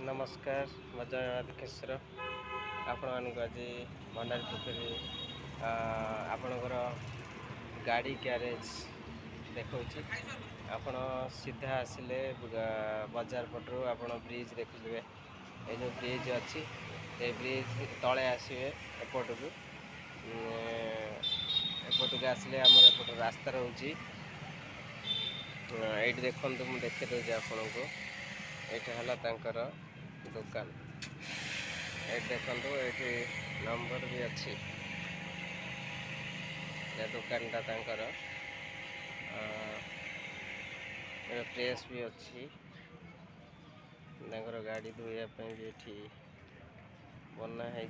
नमस्कार मैं जयनाथ केशर आपण आज भंडारी पोखरी आपणकर गाड़ी ग्यारेज देखा आपण सीधा आसिले बजार पटरू आप ब्रिज देखुए ये जो ब्रिज अच्छी ये ब्रिज तले आसवे एपटू एपटू आसिले आमर एपट रास्ता रोचे ये देखो मुझे देखे दूसरी आपन को यहाँ है दुकान ये देखो ये नंबर भी अच्छी ये दुकानटा प्रेस भी अच्छी गाड़ी धोइया भी ये बना है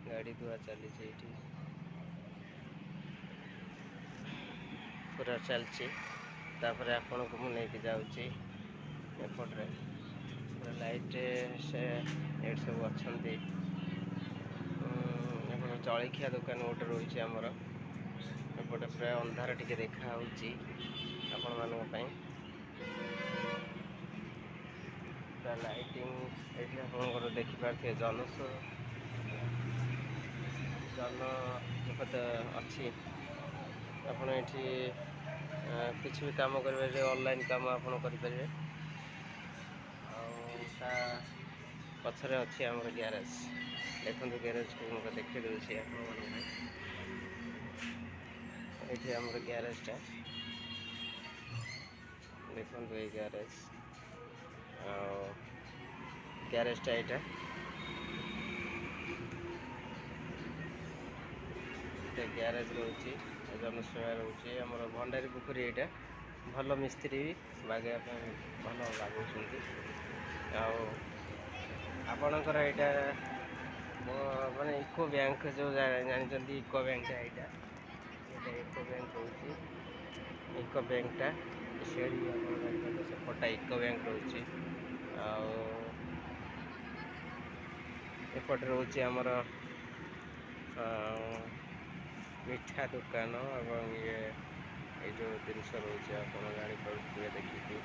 गाड़ी धुआ चली पूरा चलती तापर आपन को मुझे जाऊँगी एपट्रे लाइट से ये सब अच्छा जलखिया दुकान गोटे रही आमर एपटे प्राय अंधार टिके देखा आपण मानी लाइटिंग ये आप देखिपे जनपद अच्छी आप किसी भी काम करेंगे ऑनलाइन काम आप करेंगे पछरे अच्छी आम ग्यारेज देखो ग्यारेज को मुझे देखे दूसरी ये आम ग्यारेजटा देखो ये ग्यारेजटा यहाँ ग्यारेज रोचे जनसेवा रोचे आम भंडारी पोखरी यहाँ भल मिस्त्री भी बागे भल लगुच आपणकर यहाँ माने इको बैंक जो जानते इको बैंक यहाँ इको बैंक रोचे इको बैंकटा शेडी सेपटा इको बैंक रोचे एपटे रोचे आमर मिठा दुकान और ये जो जिनस रोचे आप जापे देखिए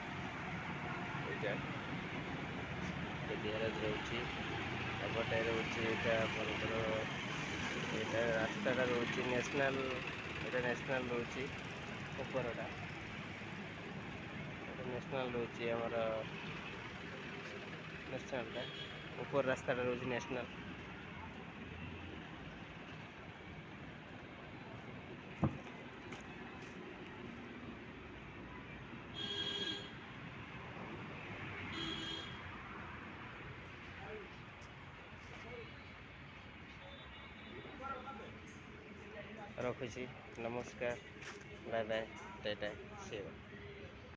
ग्यारेज रोचे एपटे रोचे यहाँ रास्ता रोचे नेशनल ये नेशनल रोचे उपरटा नेशनल रोचे आमर नेशनलटा ऊपर रास्ता रोचे नेशनल रखुची नमस्कार bye bye tata see you.